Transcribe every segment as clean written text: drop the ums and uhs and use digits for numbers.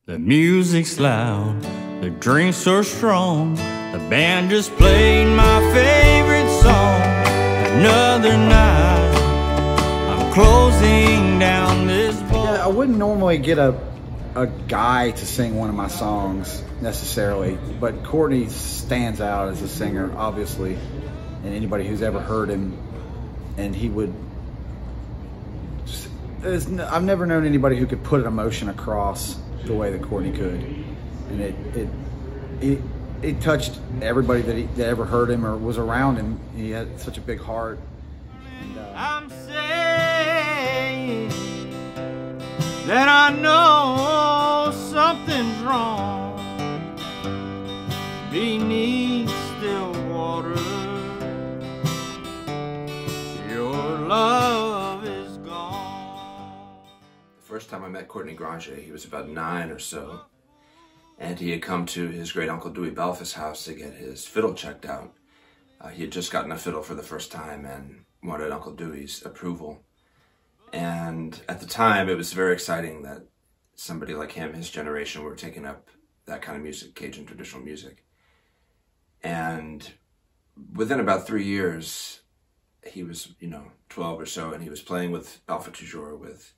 The music's loud, the drinks are strong. The band just played my favorite song. Another night, I'm closing down this bar. Yeah, I wouldn't normally get a guy to sing one of my songs necessarily, but Courtney stands out as a singer, obviously, and anybody who's ever heard him, and he would. I've never known anybody who could put an emotion across the way that Courtney could, and it touched everybody that ever heard him or was around him. He had such a big heart. And, I'm saying that I know something's wrong beneath still water. Your love is gone. The first time I met Courtney Granger, he was about 9 or so, and he had come to his great uncle Dewey Belfa's house to get his fiddle checked out. He had just gotten a fiddle for the first time and wanted Uncle Dewey's approval. And at the time, it was very exciting that somebody like him, his generation, were taking up that kind of music, Cajun traditional music. And within about 3 years, he was, 12 or so, and he was playing with Alpha Toujours, with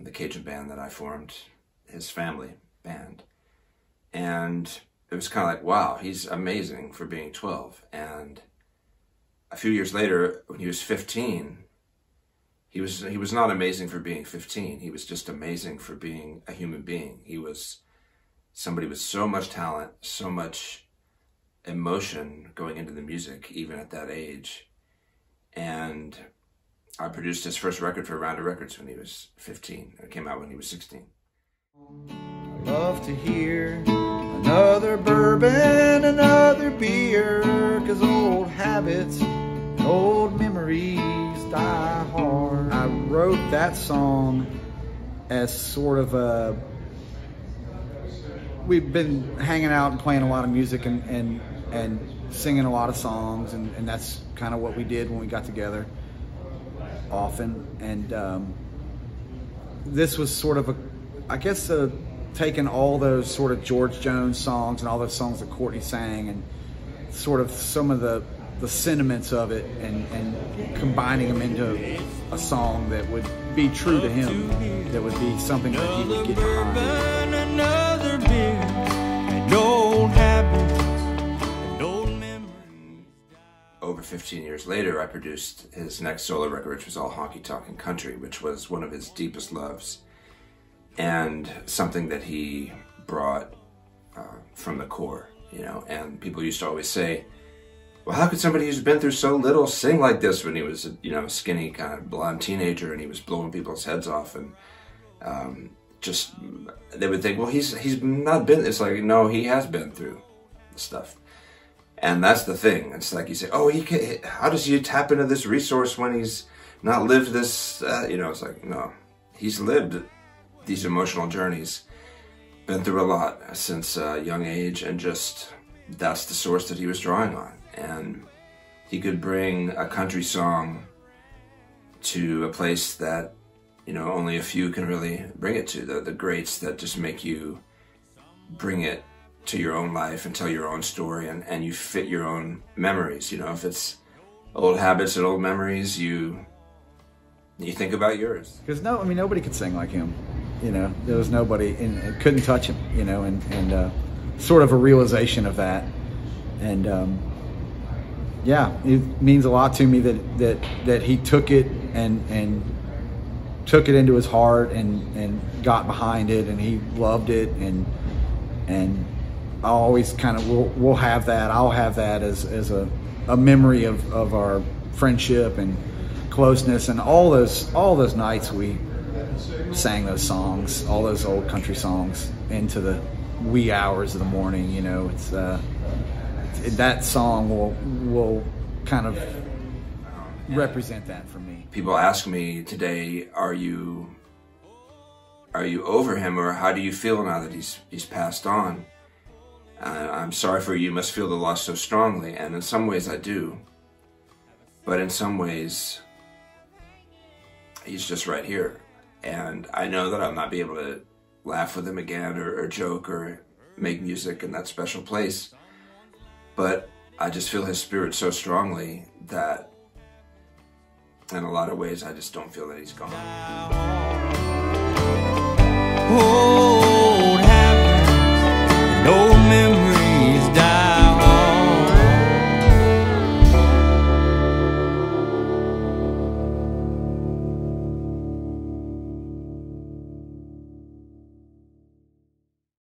the Cajun band that I formed, his family band. And it was kind of like, wow, he's amazing for being 12. And a few years later, when he was 15, he was not amazing for being 15. He was just amazing for being a human being. He was somebody with so much talent, so much emotion going into the music, even at that age. And I produced his first record for Rounder Records when he was 15. It came out when he was 16. I love to hear another bourbon, another beer, 'cause old habits, old memories die hard. I wrote that song as sort of a, we've been hanging out and playing a lot of music and singing a lot of songs, and that's kind of what we did when we got together often. And this was sort of taking all those sort of George Jones songs and all those songs that Courtney sang and sort of some of the sentiments of it and combining them into a song that would be true to him, that would be something that he would get behind. Another beer and old habits and old memories. Over 15 years later, I produced his next solo record, which was all honky tonk and country, which was one of his deepest loves, and something that he brought from the core, And people used to always say, well, how could somebody who's been through so little sing like this, when he was a skinny kind of blonde teenager and he was blowing people's heads off, and they would think, well, he's not been, it's like, no, he has been through stuff. And that's the thing. It's like you say, oh, how does he tap into this resource when he's not lived this, it's like, no, he's lived these emotional journeys, been through a lot since a young age, and just, that's the source that he was drawing on. And he could bring a country song to a place that, only a few can really bring it to, the greats that just make you bring it to your own life and tell your own story, and you fit your own memories. If it's old habits and old memories, you think about yours. Because nobody could sing like him. There was nobody, and it couldn't touch him. And sort of a realization of that, and yeah, it means a lot to me that he took it and took it into his heart and got behind it, and he loved it, and I always kind of we'll have that. I'll have that as a memory of our friendship and closeness, and all those nights we sang those songs, all those old country songs, into the wee hours of the morning. It's that song will kind of represent that for me. People ask me today, are you over him, or how do you feel now that he's passed on? I'm sorry for you. You must feel the loss so strongly, and in some ways I do, but in some ways he's just right here. And I know that I'll not be able to laugh with him again or joke or make music in that special place. But I just feel his spirit so strongly that in a lot of ways I just don't feel that he's gone. Oh,